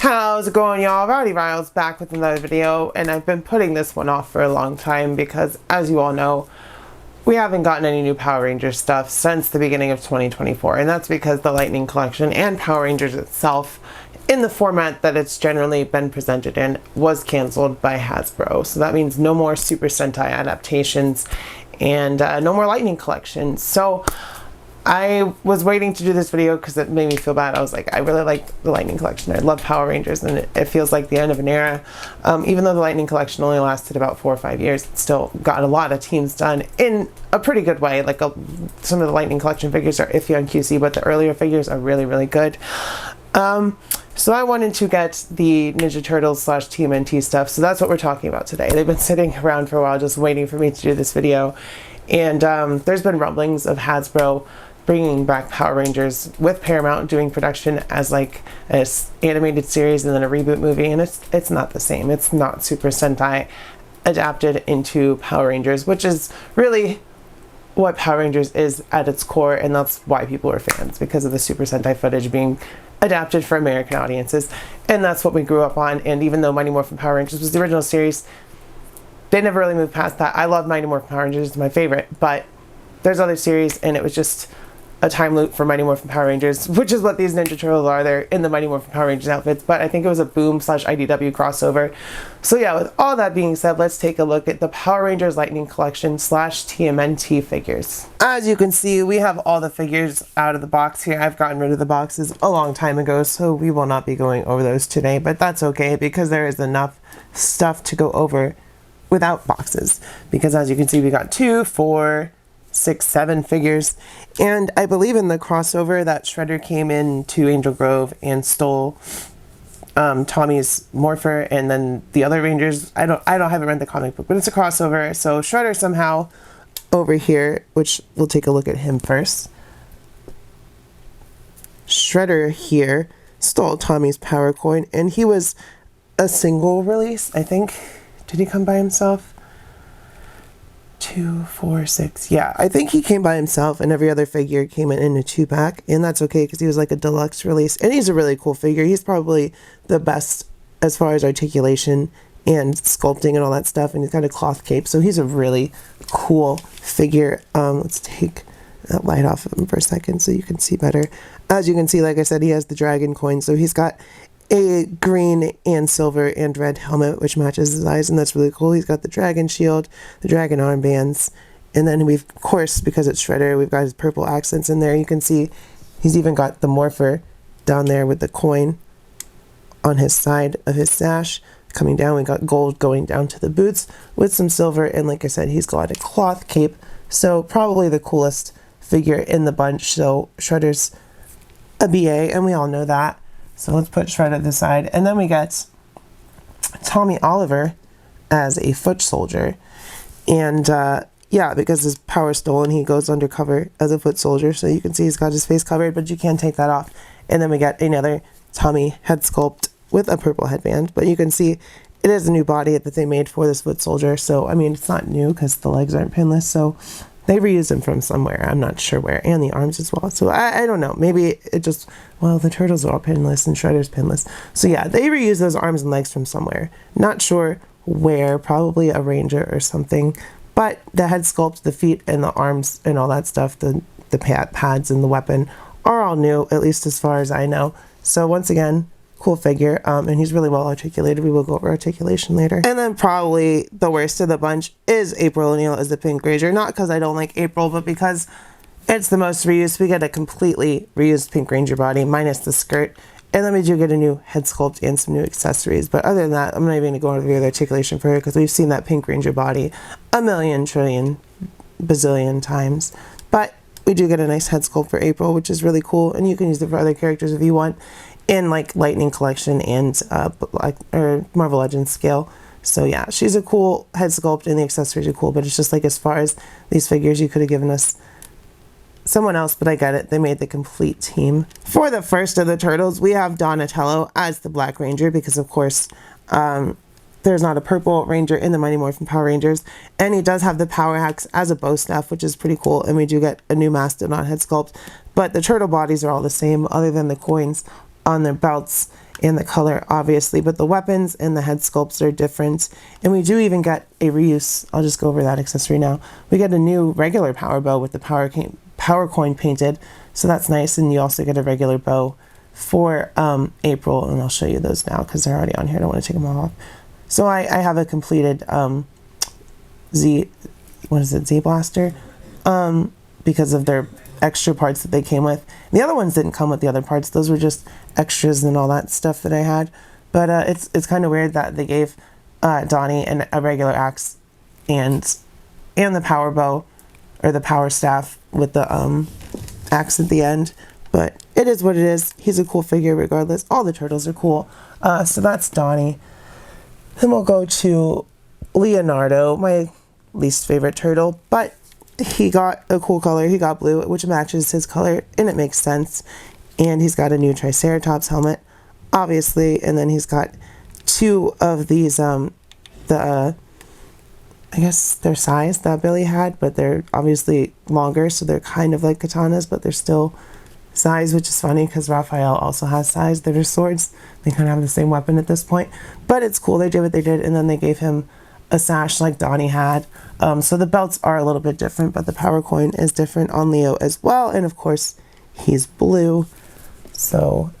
How's it going, y'all? Rowdy Riles back with another video, and I've been putting this one off for a long time because, as you all know, we haven't gotten any new Power Rangers stuff since the beginning of 2024, and that's because the Lightning Collection and Power Rangers itself, in the format that it's generally been presented in, was canceled by Hasbro. So that means no more Super Sentai adaptations and no more Lightning Collection. So I was waiting to do this video because it made me feel bad. I was like, I really like the Lightning Collection. I love Power Rangers, and it feels like the end of an era. Even though the Lightning Collection only lasted about 4 or 5 years, it still got a lot of teams done in a pretty good way. Like some of the Lightning Collection figures are iffy on QC, but the earlier figures are really, really good. So I wanted to get the Ninja Turtles / TMNT stuff. So that's what we're talking about today. They've been sitting around for a while just waiting for me to do this video. And there's been rumblings of Hasbro bringing back Power Rangers with Paramount, doing production as like an animated series and then a reboot movie, and it's not the same. It's not Super Sentai adapted into Power Rangers, which is really what Power Rangers is at its core, and that's why people are fans, because of the Super Sentai footage being adapted for American audiences, and that's what we grew up on. And even though Mighty Morphin Power Rangers was the original series, they never really moved past that. I love Mighty Morphin Power Rangers, it's my favorite, but there's other series, and it was just a time loop for Mighty Morphin Power Rangers, which is what these Ninja Turtles are. They're in the Mighty Morphin Power Rangers outfits, but I think it was a Boom / IDW crossover. So yeah, with all that being said, let's take a look at the Power Rangers Lightning Collection / TMNT figures. As you can see, we have all the figures out of the box here. I've gotten rid of the boxes a long time ago, so we will not be going over those today, but that's okay because there is enough stuff to go over without boxes. Because as you can see, we got 2, 4, 6, 7 figures, and I believe in the crossover that Shredder came into Angel Grove and stole Tommy's Morpher, and then the other Rangers, I haven't read the comic book, but it's a crossover. So Shredder somehow over here, which we'll take a look at him first. Shredder here stole Tommy's power coin, and he was a single release, I think. Did he come by himself? 2, 4, 6. Yeah, I think he came by himself, and every other figure came in a 2-pack, and that's okay because he was like a deluxe release, and he's a really cool figure. He's probably the best as far as articulation and sculpting and all that stuff, and he's got a cloth cape, so he's a really cool figure. Let's take that light off of him for a second so you can see better. As you can see, like I said, he has the dragon coin, so he's got a green and silver and red helmet which matches his eyes, and that's really cool. He's got the dragon shield, the dragon armbands, and then we've, of course, because it's Shredder, we've got his purple accents in there. You can see he's even got the Morpher down there with the coin on his side of his sash. Coming down, we got gold going down to the boots with some silver, and like I said, he's got a cloth cape, so probably the coolest figure in the bunch. So Shredder's a BA, and we all know that. So let's put Shredder at the side. And then we get Tommy Oliver as a foot soldier. And yeah, because his power's stolen, he goes undercover as a foot soldier. So you can see he's got his face covered, but you can't take that off. And then we get another Tommy head sculpt with a purple headband. But you can see it is a new body that they made for this foot soldier. So, I mean, it's not new because the legs aren't pinless. So they reused them from somewhere. I'm not sure where. And the arms as well. So I don't know. Maybe it just, well, the turtles are all pinless and Shredder's pinless. So yeah, they reused those arms and legs from somewhere. Not sure where. Probably a Ranger or something. But the head sculpt, the feet, and the arms and all that stuff, the pads and the weapon are all new, at least as far as I know. So once again, cool figure, and he's really well articulated. We will go over articulation later. And then probably the worst of the bunch is April O'Neil as the Pink Ranger. Not because I don't like April, but because it's the most reused. We get a completely reused Pink Ranger body, minus the skirt. And then we do get a new head sculpt and some new accessories. But other than that, I'm not even going to go over the articulation for her because we've seen that Pink Ranger body a million, trillion, bazillion times. But we do get a nice head sculpt for April, which is really cool. And you can use it for other characters if you want, in like Lightning Collection and or Marvel Legends scale. So yeah, she's a cool head sculpt and the accessories are cool, but it's just like as far as these figures, you could have given us someone else, but I get it. They made the complete team. For the first of the turtles, we have Donatello as the Black Ranger because of course there's not a purple ranger in the Mighty Morphin Power Rangers, and he does have the power axe as a bow staff, which is pretty cool, and we do get a new Mastodon head sculpt, but the turtle bodies are all the same other than the coins on their belts and the color, obviously, but the weapons and the head sculpts are different. And we do even get a reuse. I'll just go over that accessory now. We get a new regular power bow with the power coin painted, so that's nice. And you also get a regular bow for April, and I'll show you those now because they're already on here. I don't want to take them all off. So I have a completed Z Blaster because of their extra parts that they came with. The other ones didn't come with the other parts. Those were just extras and all that stuff that I had. But it's kind of weird that they gave Donnie a regular axe and the power bow or the power staff with the axe at the end. But it is what it is. He's a cool figure regardless. All the turtles are cool. So that's Donnie. Then we'll go to Leonardo, my least favorite turtle, but he got a cool color. He got blue, which matches his color, and it makes sense. And he's got a new Triceratops helmet, obviously, and then he's got two of these, I guess they're size that Billy had, but they're obviously longer, so they're kind of like katanas, but they're still size, which is funny because Raphael also has size. They're swords. They kind of have the same weapon at this point, but it's cool. They did what they did, and then they gave him a sash like Donnie had. So the belts are a little bit different, but the power coin is different on Leo as well, and of course he's blue. So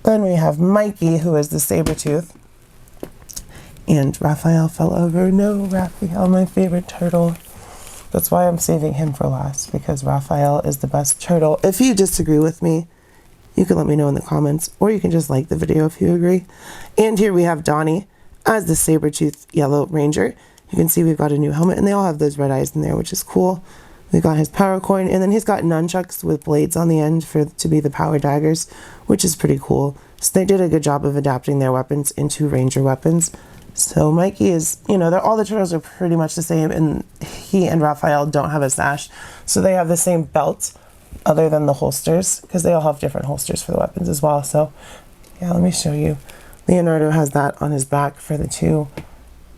then we have Mikey, who is the Sabretooth, and Raphael fell over. No, Raphael, my favorite turtle. That's why I'm saving him for last, because Raphael is the best turtle. If you disagree with me, you can let me know in the comments, or you can just like the video if you agree. And here we have Donnie as the Sabretooth Yellow Ranger. You can see we've got a new helmet, and they all have those red eyes in there, which is cool. We've got his power coin, and then he's got nunchucks with blades on the end to be the power daggers, which is pretty cool. So they did a good job of adapting their weapons into Ranger weapons. So Mikey is, all the turtles are pretty much the same, and he and Raphael don't have a sash. So they have the same belt other than the holsters, because they all have different holsters for the weapons as well. So yeah, let me show you. Leonardo has that on his back for the two.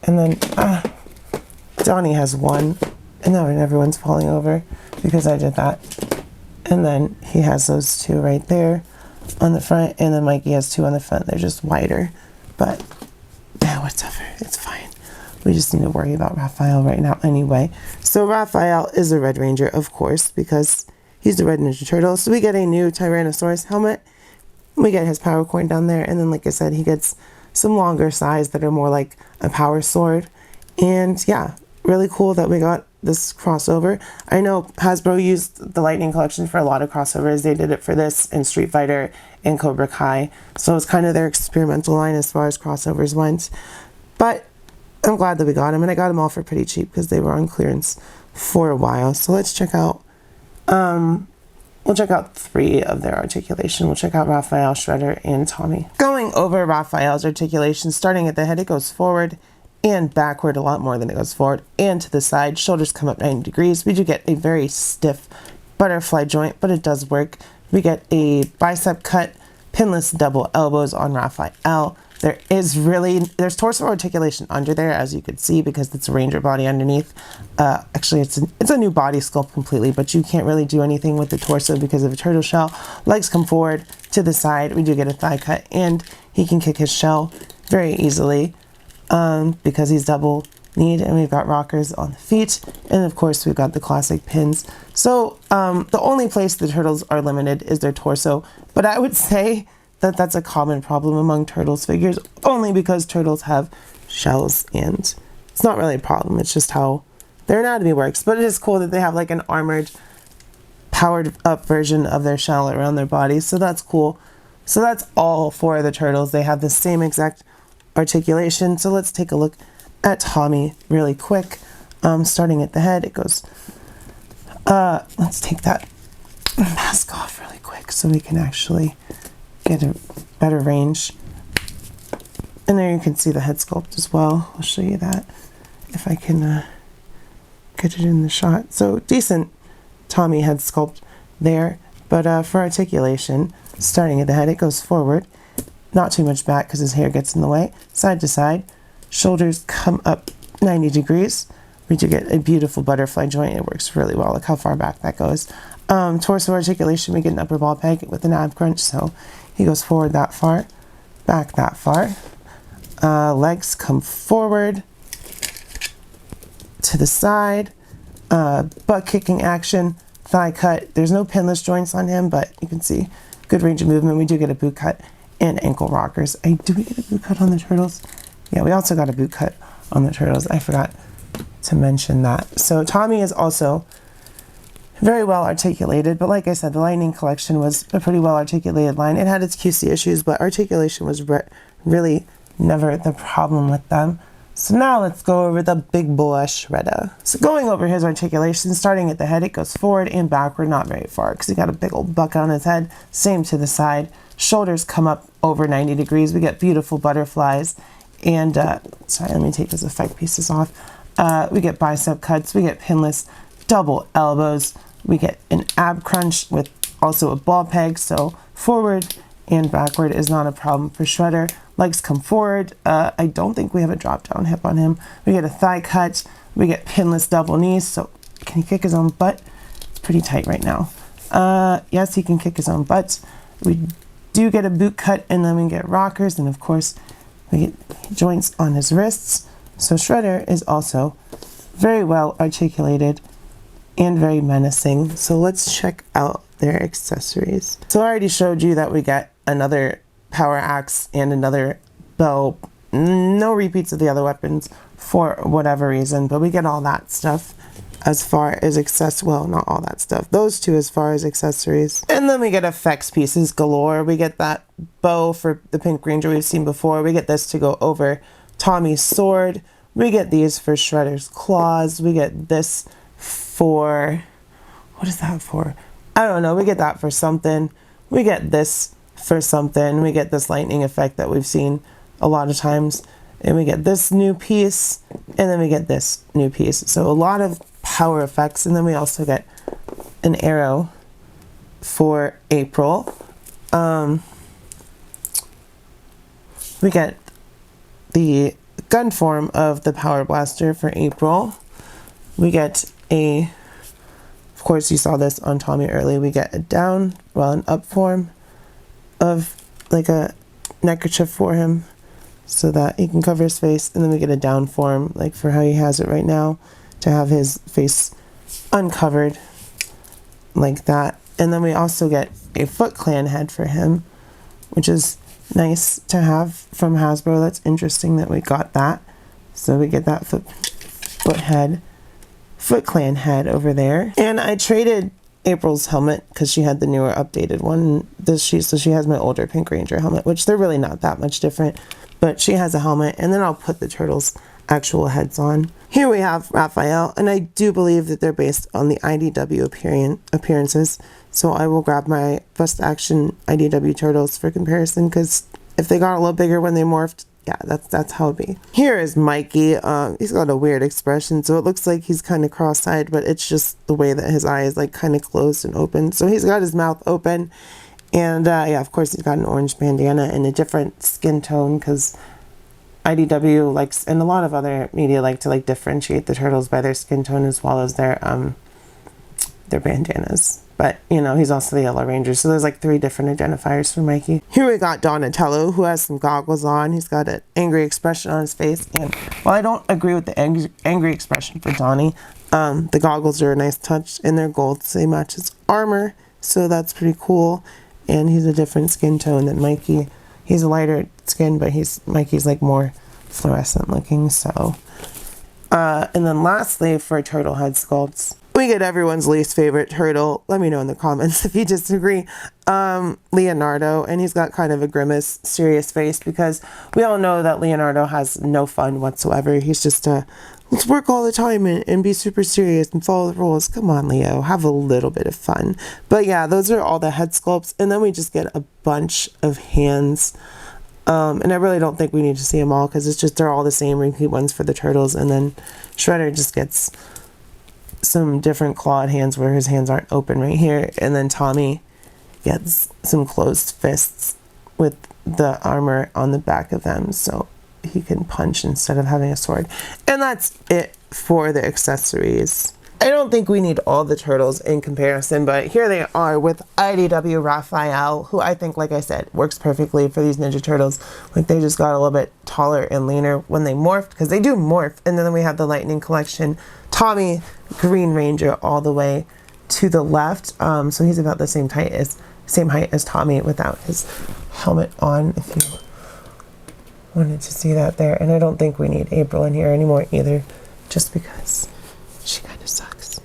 And then Donnie has one. And now everyone's falling over because I did that. And then he has those two right there on the front. And then Mikey has two on the front. They're just wider. But whatever, it's fine. We just need to worry about Raphael right now anyway. So Raphael is a Red Ranger, of course, because he's the Red Ninja Turtle. So we get a new Tyrannosaurus helmet. We get his power coin down there. And then, like I said, he gets some longer size that are more like a power sword. And yeah, really cool that we got this crossover. I know Hasbro used the Lightning Collection for a lot of crossovers. They did it for this in Street Fighter and Cobra Kai. So it's kind of their experimental line as far as crossovers went. But I'm glad that we got them, and I got them all for pretty cheap because they were on clearance for a while. So let's check out, we'll check out three of their articulation. We'll check out Raphael, Shredder, and Tommy. Going over Raphael's articulation, starting at the head, it goes forward and backward a lot more than it goes forward and to the side. Shoulders come up 90 degrees. We do get a very stiff butterfly joint, but it does work. We get a bicep cut, pinless double elbows on Raphael. There's torso articulation under there, as you could see, because it's a Ranger body underneath. Actually, it's a new body sculpt completely, but you can't really do anything with the torso because of a turtle shell. Legs come forward to the side. We do get a thigh cut, and he can kick his shell very easily because he's double kneed, and we've got rockers on the feet, and of course we've got the classic pins. So the only place the turtles are limited is their torso, but I would say that that's a common problem among turtles figures, only because turtles have shells, and it's not really a problem. It's just how their anatomy works. But it is cool that they have like an armored, powered up version of their shell around their bodies, so that's cool. So that's all four of the turtles. They have the same exact articulation. So let's take a look at Tommy really quick. Starting at the head, it goes, let's take that mask off really quick so we can actually get a better range. And there you can see the head sculpt as well. I'll show you that if I can get it in the shot. So decent Tommy head sculpt there, but for articulation, starting at the head, it goes forward, not too much back because his hair gets in the way, side to side, shoulders come up 90 degrees. We do get a beautiful butterfly joint. It works really well. Look how far back that goes. Torso articulation, we get an upper ball peg with an ab crunch, so He goes forward that far, back that far. Legs come forward, to the side, butt kicking action, thigh cut. There's no pinless joints on him, but you can see good range of movement. We do get a boot cut and ankle rockers. Do we get a boot cut on the turtles? Yeah, we also got a boot cut on the turtles. I forgot to mention that. So Tommy is also very well articulated, but like I said, the Lightning collection was a pretty well articulated line. It had its QC issues, but articulation was really never the problem with them. So now let's go over the big boy Shredder. So going over his articulation, starting at the head, it goes forward and backward, not very far, because he got a big old bucket on his head. Same to the side. Shoulders come up over 90 degrees. We get beautiful butterflies. And, sorry, let me take those effect pieces off. We get bicep cuts. We get pinless double elbows. We get an ab crunch with also a ball peg. So forward and backward is not a problem for Shredder. Legs come forward. I don't think we have a drop down hip on him. We get a thigh cut. We get pinless double knees. So can he kick his own butt? Pretty tight right now. Yes, he can kick his own butt. We do get a boot cut, and then we get rockers, and of course we get joints on his wrists. So Shredder is also very well articulated and very menacing. So let's check out their accessories. So I already showed you that we get another power axe and another bow. No repeats of the other weapons for whatever reason, but we get all that stuff as far as well, not all that stuff. Those two as far as accessories. And then we get effects pieces galore. We get that bow for the Pink Ranger we've seen before. We get this to go over Tommy's sword. We get these for Shredder's claws. We get this for, what is that for? I don't know. We get that for something. We get this for something. We get this lightning effect that we've seen a lot of times. And we get this new piece. And then we get this new piece. So a lot of power effects. And then we also get an arrow for April. We get the gun form of the power blaster for April. We get of course you saw this on Tommy early, we get an up form of like a neckerchief for him so that he can cover his face, and then we get a down form like for how he has it right now to have his face uncovered like that. And then we also get a Foot Clan head for him, which is nice to have from Hasbro. That's interesting that we got that. So we get that Foot Clan head over there. And I traded April's helmet because she had the newer updated one. So she has my older Pink Ranger helmet, which they're really not that much different, but she has a helmet. And then I'll put the turtles' actual heads on. Here we have Raphael, and I do believe that they're based on the IDW appearances. So I will grab my Best Action IDW turtles for comparison, because if they got a little bigger when they morphed, yeah, that's how it'd be. Here is Mikey. He's got a weird expression, so it looks like he's kind of cross-eyed, but it's just the way that his eye is like kind of closed and open. So he's got his mouth open, and yeah, of course he's got an orange bandana and a different skin tone, because IDW likes, and a lot of other media like to differentiate the turtles by their skin tone as well as their bandanas. But, you know, he's also the Yellow Ranger, so there's 3 different identifiers for Mikey. Here we got Donatello, who has some goggles on. He's got an angry expression on his face, and while I don't agree with the angry expression for Donnie, the goggles are a nice touch, and they're gold, so they match his armor, so that's pretty cool. And he's a different skin tone than Mikey. He's a lighter skin, but Mikey's more fluorescent looking, so. And then lastly, for turtle head sculpts, we get everyone's least favorite turtle. Let me know in the comments if you disagree. Leonardo, and he's got kind of a grimace, serious face, because we all know that Leonardo has no fun whatsoever. He's just let's work all the time and be super serious and follow the rules. Come on, Leo, have a little bit of fun. But yeah, those are all the head sculpts, and then we just get a bunch of hands. And I really don't think we need to see them all, because it's just they're all the same repeat ones for the turtles, and then Shredder just gets some different clawed hands where his hands aren't open right here, and then Tommy gets some closed fists with the armor on the back of them so he can punch instead of having a sword. And that's it for the accessories. I don't think we need all the turtles in comparison, but here they are with IDW Raphael, who I think, like I said, works perfectly for these Ninja Turtles. Like, they just got a little bit taller and leaner when they morphed, because they do morph. And then we have the Lightning Collection, Tommy, Green Ranger, all the way to the left. So he's about the same height as Tommy without his helmet on, if you wanted to see that there. And I don't think we need April in here anymore either, just because she kind of sucks.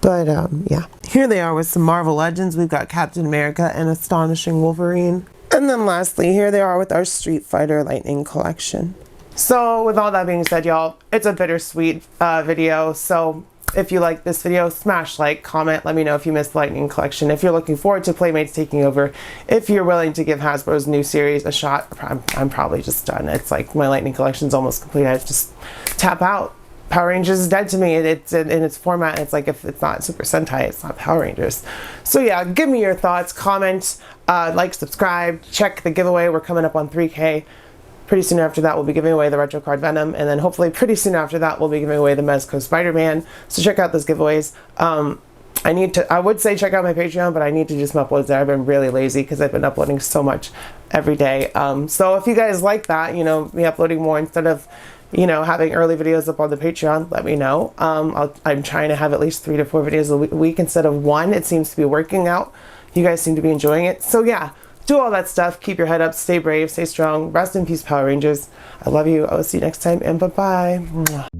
But yeah, here they are with some Marvel Legends. We've got Captain America and Astonishing Wolverine. And then lastly, here they are with our Street Fighter Lightning Collection. So with all that being said, y'all, it's a bittersweet video. So if you like this video, smash like, comment, let me know if you missed the Lightning Collection. If you're looking forward to Playmates taking over, if you're willing to give Hasbro's new series a shot, I'm probably just done. It's like my Lightning Collection's almost complete. I just tap out. Power Rangers is dead to me. It's in its format. It's like, if it's not Super Sentai, it's not Power Rangers. So yeah, give me your thoughts, comment, like, subscribe, check the giveaway. We're coming up on 3K. Pretty soon after that, we'll be giving away the Retro Card Venom, and then hopefully pretty soon after that, we'll be giving away the Mezco Spider-Man. So check out those giveaways. I would say check out my Patreon, but I need to do some uploads there. I've been really lazy because I've been uploading so much every day. So if you guys like that, you know, me uploading more instead of, you know, having early videos up on the Patreon, let me know. I'm trying to have at least 3 to 4 videos a week instead of 1. It seems to be working out. You guys seem to be enjoying it. So yeah, do all that stuff. Keep your head up. Stay brave. Stay strong. Rest in peace, Power Rangers. I love you. I will see you next time, and bye-bye.